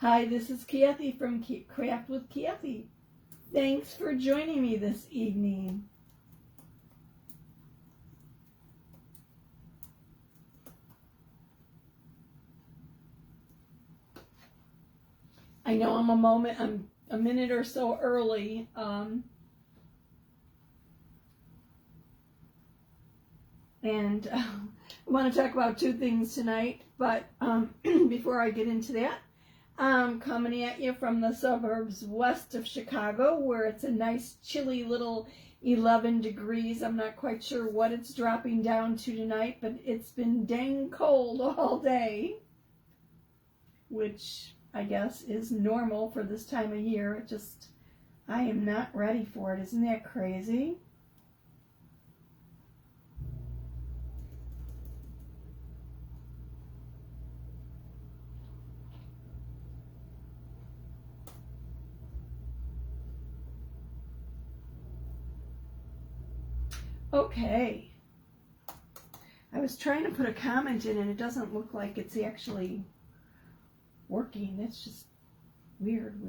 Hi, this is Kathy from Craft with Kathy. Thanks for joining me this evening. I know I'm a minute or so early. I want to talk about two things tonight, but before I get into that, I'm coming at you from the suburbs west of Chicago, where it's a nice chilly little 11 degrees. I'm not quite sure what it's dropping down to tonight, but it's been dang cold all day, which I guess is normal for this time of year. I am not ready for it. Isn't that crazy? Okay. I was trying to put a comment in and it doesn't look like it's actually working. It's just weird.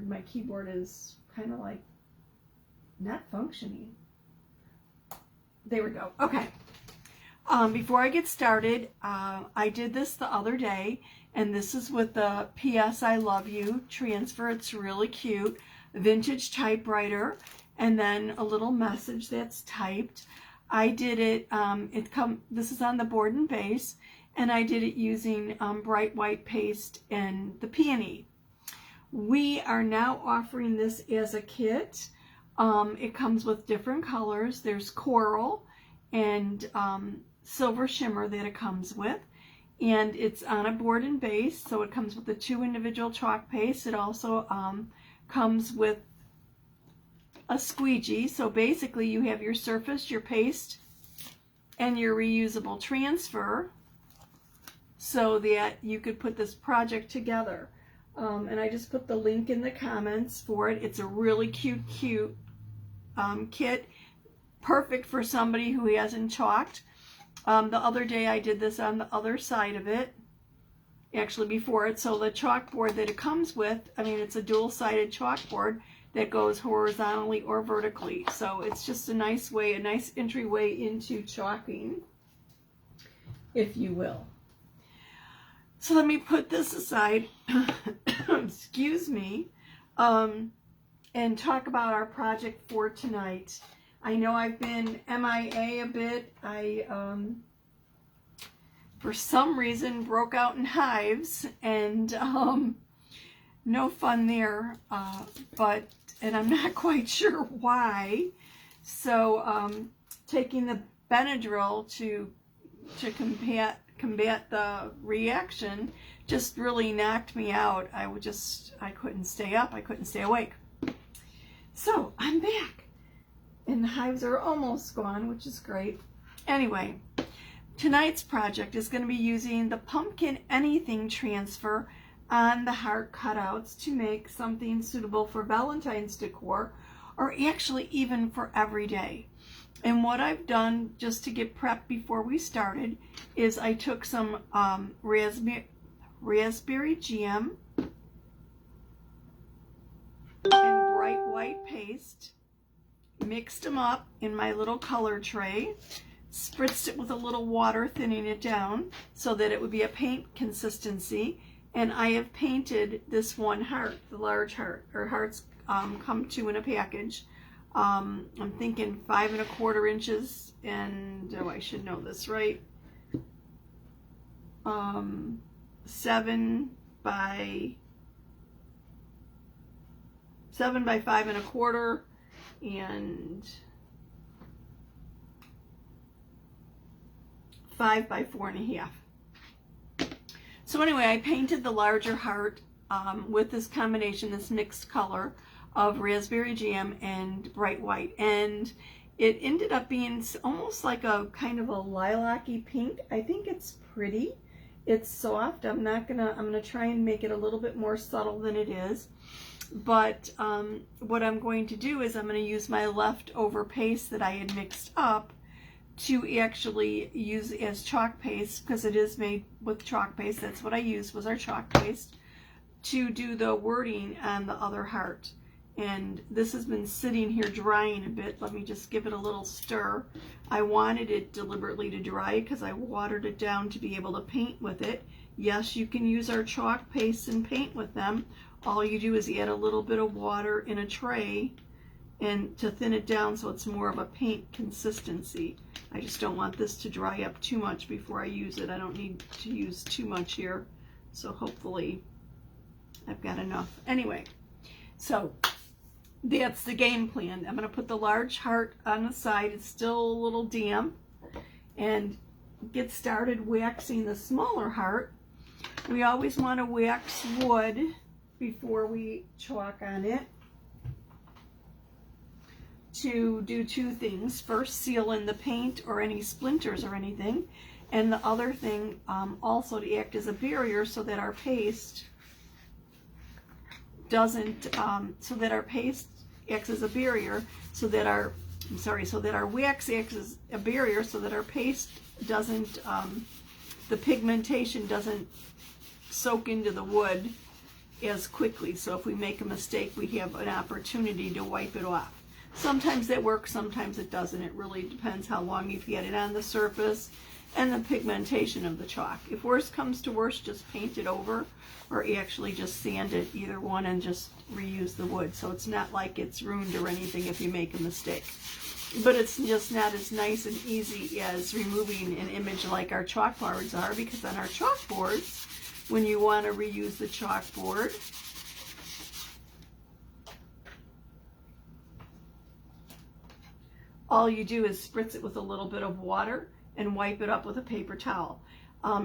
My keyboard is kind of like not functioning. There we go. Okay. Before I get started, I did this the other day, and this is with the P.S. I Love You transfer. It's really cute. Vintage typewriter, and then a little message that's typed. I did it, this is on the board and base, and I did it using bright white paste and the peony. We are now offering this as a kit. It comes with different colors. There's coral and silver shimmer that it comes with, and it's on a board and base, so it comes with the 2 individual chalk pastes. It also comes with a squeegee. So basically you have your surface, your paste, and your reusable transfer, so that you could put this project together. And I just put the link in the comments for it. It's a really cute kit, perfect for somebody who hasn't chalked. The other day I did this on the other side of it, actually before it. So the chalkboard that it comes with, it's a dual-sided chalkboard that goes horizontally or vertically. So it's just a nice entryway into chalking, if you will. So let me put this aside, excuse me, and talk about our project for tonight. I know I've been MIA a bit. I, for some reason, broke out in hives, and no fun there, and I'm not quite sure why. So taking the Benadryl to combat the reaction just really knocked me out. I couldn't stay up, I couldn't stay awake. So I'm back, and the hives are almost gone, which is great. Anyway, tonight's project is going to be using the Pumpkin Anything transfer on the heart cutouts to make something suitable for Valentine's decor, or actually even for every day. And what I've done, just to get prepped before we started, is I took some raspberry jam and bright white paste, mixed them up in my little color tray, spritzed it with a little water, thinning it down so that it would be a paint consistency. And I have painted this one heart, the large heart, or hearts come 2 in a package. I'm thinking 5 1/4 inches, and I should know this, right? 7 by 5 1/4, and 5 by 4 1/2. So anyway, I painted the larger heart with this combination, this mixed color of raspberry jam and bright white, and it ended up being almost like a kind of a lilac-y pink. I think it's pretty. It's soft. I'm gonna try and make it a little bit more subtle than it is. But what I'm going to do is I'm going to use my leftover paste that I had mixed up to actually use as chalk paste, because it is made with chalk paste. That's what I used, was our chalk paste, to do the wording on the other heart. And this has been sitting here drying a bit. Let me just give it a little stir. I wanted it deliberately to dry because I watered it down to be able to paint with it. Yes, you can use our chalk paste and paint with them. All you do is add a little bit of water in a tray and to thin it down so it's more of a paint consistency. I just don't want this to dry up too much before I use it. I don't need to use too much here. So hopefully I've got enough. Anyway, so that's the game plan. I'm going to put the large heart on the side. It's still a little damp. And get started waxing the smaller heart. We always want to wax wood before we chalk on it to do two things. First, seal in the paint or any splinters or anything. And the other thing, also to act as a barrier so that our paste doesn't, so that our paste acts as a barrier, so that our, so that our wax acts as a barrier so that our paste doesn't, the pigmentation doesn't soak into the wood as quickly. So if we make a mistake, we have an opportunity to wipe it off. Sometimes that works, sometimes it doesn't. It really depends how long you've had it on the surface and the pigmentation of the chalk. If worst comes to worst, just paint it over or actually just sand it, either one, and just reuse the wood. So it's not like it's ruined or anything if you make a mistake. But it's just not as nice and easy as removing an image like our chalkboards are, because on our chalkboards, when you want to reuse the chalkboard, all you do is spritz it with a little bit of water and wipe it up with a paper towel.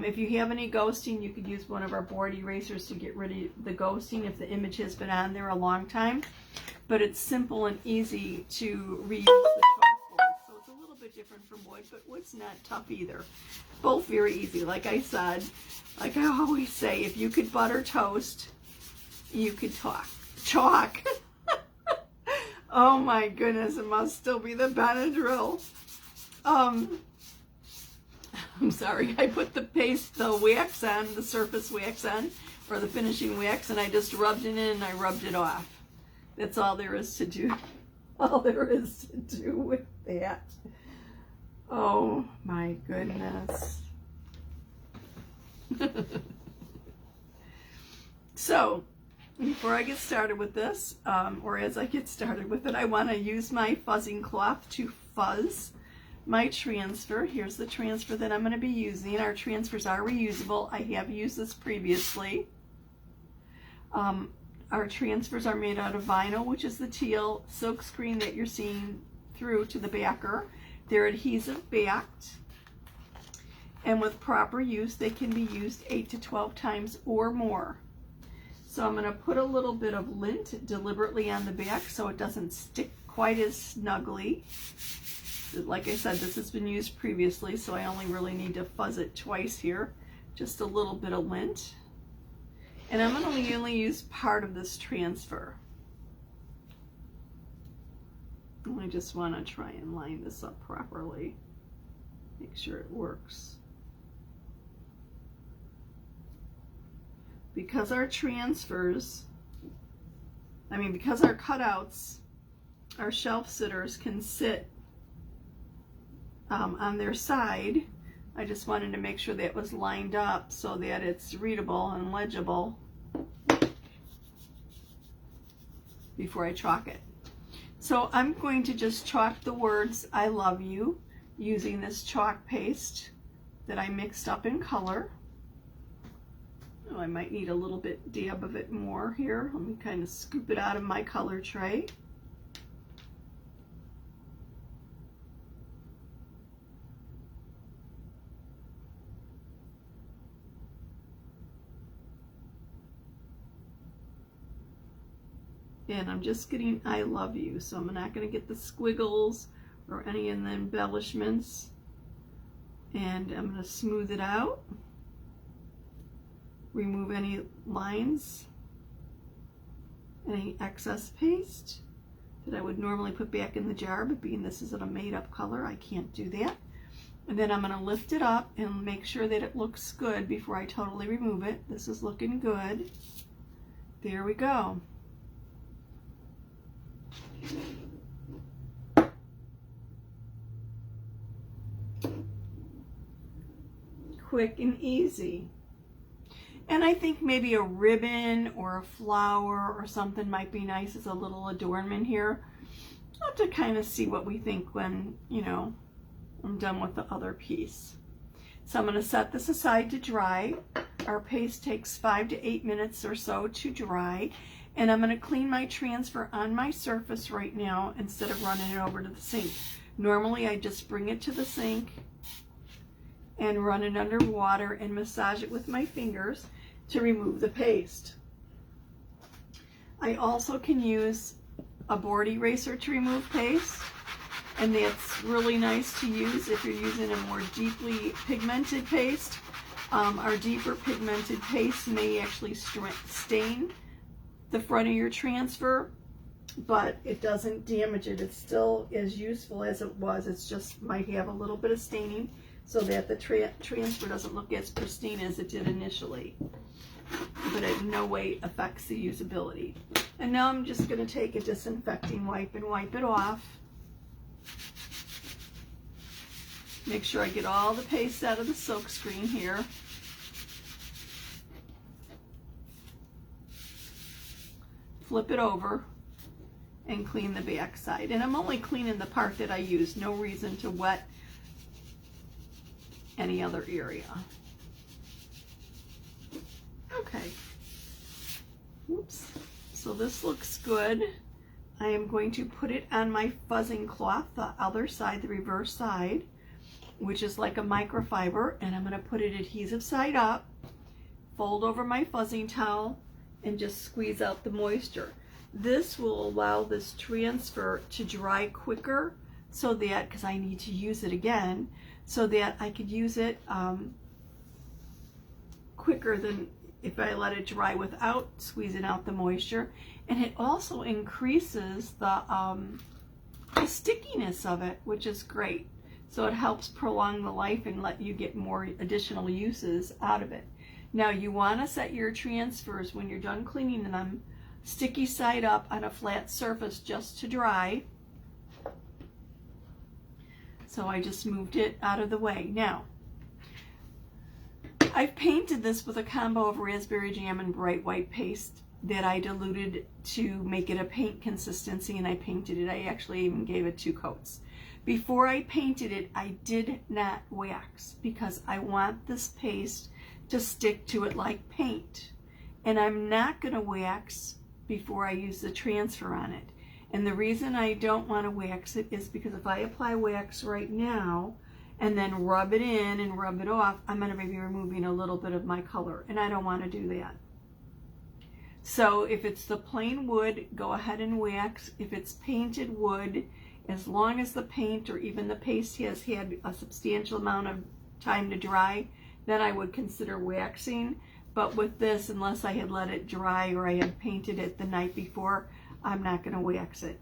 If you have any ghosting, you could use one of our board erasers to get rid of the ghosting if the image has been on there a long time. But it's simple and easy to reuse the chalkboard. So it's a little bit different from wood, but wood's not tough either. Both very easy. Like I said, like I always say, if you could butter toast, you could chalk. Oh my goodness, it must still be the Benadryl. I'm sorry, I put the wax on, the surface wax on, or the finishing wax, and I just rubbed it in and I rubbed it off. That's all there is to do. All there is to do with that. Oh my goodness. So, before I get started with this, or as I get started with it, I want to use my fuzzing cloth to fuzz my transfer. Here's the transfer that I'm going to be using. Our transfers are reusable. I have used this previously. Our transfers are made out of vinyl, which is the teal silk screen that you're seeing through to the backer. They're adhesive backed, and with proper use, they can be used 8 to 12 times or more. So I'm going to put a little bit of lint deliberately on the back so it doesn't stick quite as snugly. Like I said, this has been used previously, so I only really need to fuzz it twice here. Just a little bit of lint. And I'm going to only use part of this transfer. I just want to try and line this up properly. Make sure it works. Because our transfers, because our cutouts, our shelf sitters can sit on their side, I just wanted to make sure that it was lined up so that it's readable and legible before I chalk it. So I'm going to just chalk the words "I love you" using this chalk paste that I mixed up in color. Oh, I might need a little bit dab of it more here. Let me kind of scoop it out of my color tray. And I'm just getting "I love you," so I'm not going to get the squiggles or any of the embellishments. And I'm going to smooth it out. Remove any lines, any excess paste that I would normally put back in the jar, but being this is a made-up color, I can't do that. And then I'm going to lift it up and make sure that it looks good before I totally remove it. This is looking good. There we go. Quick and easy. And I think maybe a ribbon or a flower or something might be nice as a little adornment here. I'll have to kind of see what we think when, you know, I'm done with the other piece. So I'm going to set this aside to dry. Our paste takes 5 to 8 minutes or so to dry. And I'm going to clean my transfer on my surface right now instead of running it over to the sink. Normally I just bring it to the sink and run it under water and massage it with my fingers to remove the paste. I also can use a board eraser to remove paste, and that's really nice to use if you're using a more deeply pigmented paste. Our deeper pigmented paste may actually stain the front of your transfer, but it doesn't damage it. It's still as useful as it was. It's just might have a little bit of staining so that the transfer doesn't look as pristine as it did initially. But it in no way affects the usability. And now I'm just going to take a disinfecting wipe and wipe it off. Make sure I get all the paste out of the silk screen here. Flip it over and clean the back side. And I'm only cleaning the part that I used. No reason to wet any other area. Okay. Oops. So this looks good. I am going to put it on my fuzzing cloth, the other side, the reverse side, which is like a microfiber, and I'm going to put it adhesive side up, fold over my fuzzing towel, and just squeeze out the moisture. This will allow this transfer to dry quicker so that, because I need to use it again, so that I could use it quicker than if I let it dry without squeezing out the moisture. And it also increases the stickiness of it, which is great. So it helps prolong the life and let you get more additional uses out of it. Now you want to set your transfers when you're done cleaning them sticky side up on a flat surface just to dry. So I just moved it out of the way. Now, I've painted this with a combo of raspberry jam and bright white paste that I diluted to make it a paint consistency, and I painted it. I actually even gave it 2 coats. Before I painted it, I did not wax because I want this paste to stick to it like paint. And I'm not going to wax before I use the transfer on it. And the reason I don't want to wax it is because if I apply wax right now and then rub it in and rub it off, I'm going to be removing a little bit of my color, and I don't want to do that. So if it's the plain wood, go ahead and wax. If it's painted wood, as long as the paint or even the paste has had a substantial amount of time to dry, then I would consider waxing. But with this, unless I had let it dry or I had painted it the night before, I'm not going to wax it.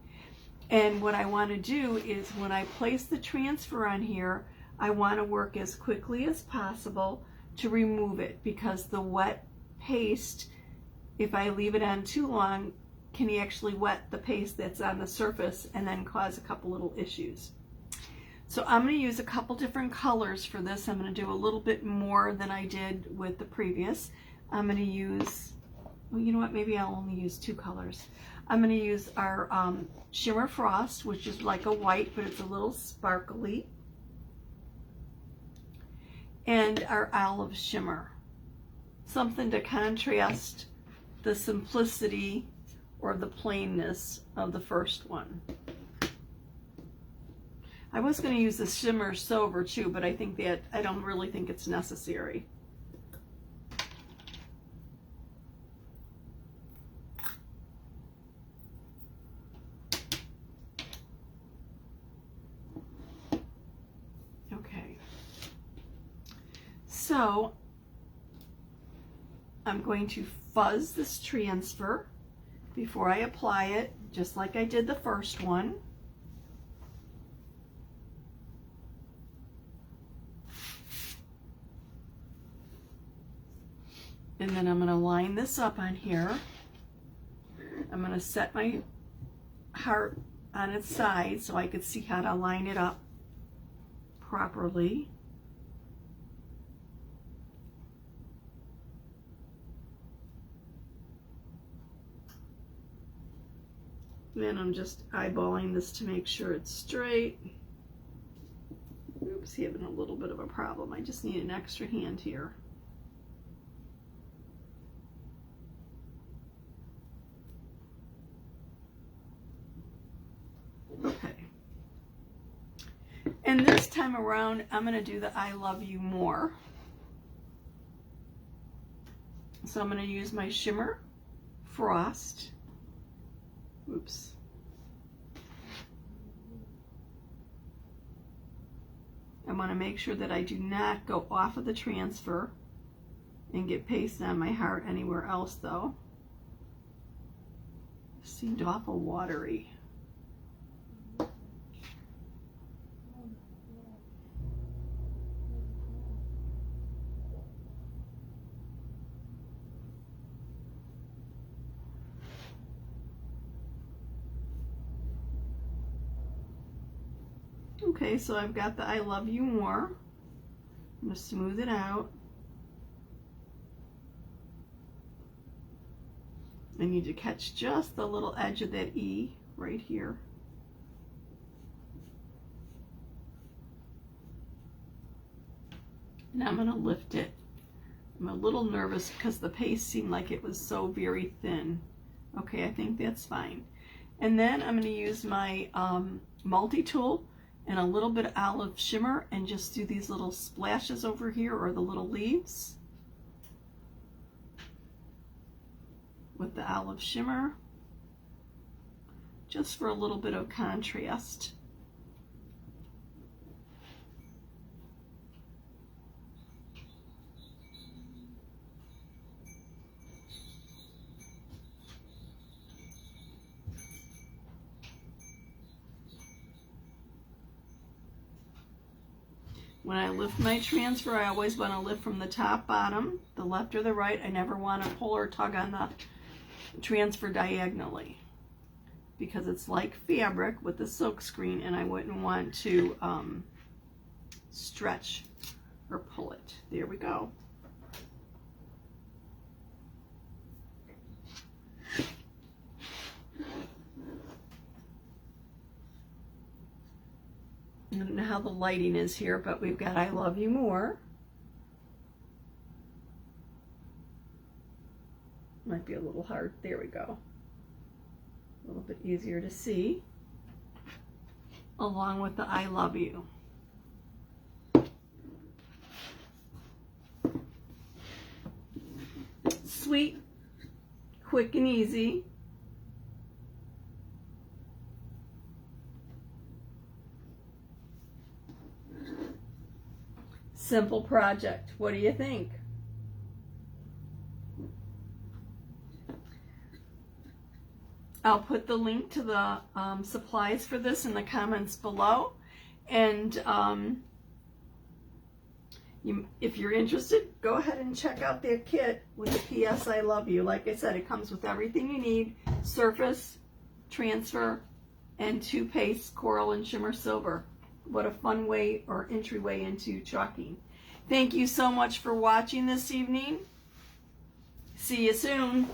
And what I want to do is when I place the transfer on here, I want to work as quickly as possible to remove it, because the wet paste, if I leave it on too long, can actually wet the paste that's on the surface and then cause a couple little issues. So I'm going to use a couple different colors for this. I'm going to do a little bit more than I did with the previous. I'm going to use, well, you know what, maybe I'll only use 2 colors. I'm going to use our Shimmer Frost, which is like a white, but it's a little sparkly, and our Olive Shimmer, something to contrast the simplicity or the plainness of the first one. I was going to use the Shimmer Silver too, but I don't really think it's necessary. Okay. So I'm going to fuzz this transfer before I apply it, just like I did the first one. And then I'm going to line this up on here. I'm going to set my heart on its side so I could see how to line it up properly. Then I'm just eyeballing this to make sure it's straight. Oops, having a little bit of a problem. I just need an extra hand here. Okay. And this time around, I'm going to do the I Love You More. So I'm going to use my shimmer frost. Oops. I want to make sure that I do not go off of the transfer and get paste on my heart anywhere else though. It seemed awful watery. Okay, so I've got the I Love You More. I'm going to smooth it out. I need to catch just the little edge of that E right here. And I'm going to lift it. I'm a little nervous because the paste seemed like it was so very thin. Okay, I think that's fine. And then I'm going to use my multi-tool and a little bit of olive shimmer and just do these little splashes over here, or the little leaves with the olive shimmer, just for a little bit of contrast. When I lift my transfer, I always want to lift from the top, bottom, the left or the right. I never want to pull or tug on the transfer diagonally because it's like fabric with the silk screen, and I wouldn't want to stretch or pull it. There we go. I don't know how the lighting is here, but we've got I Love You More. Might be a little hard. There we go. A little bit easier to see. Along with the I Love You. Sweet, quick and easy. Simple project. What do you think? I'll put the link to the supplies for this in the comments below. And if you're interested, go ahead and check out their kit with the PS I Love You. Like I said, it comes with everything you need: surface, transfer, and 2 pastes, coral and shimmer silver. What a fun way or entryway into chalking. Thank you so much for watching this evening. See you soon.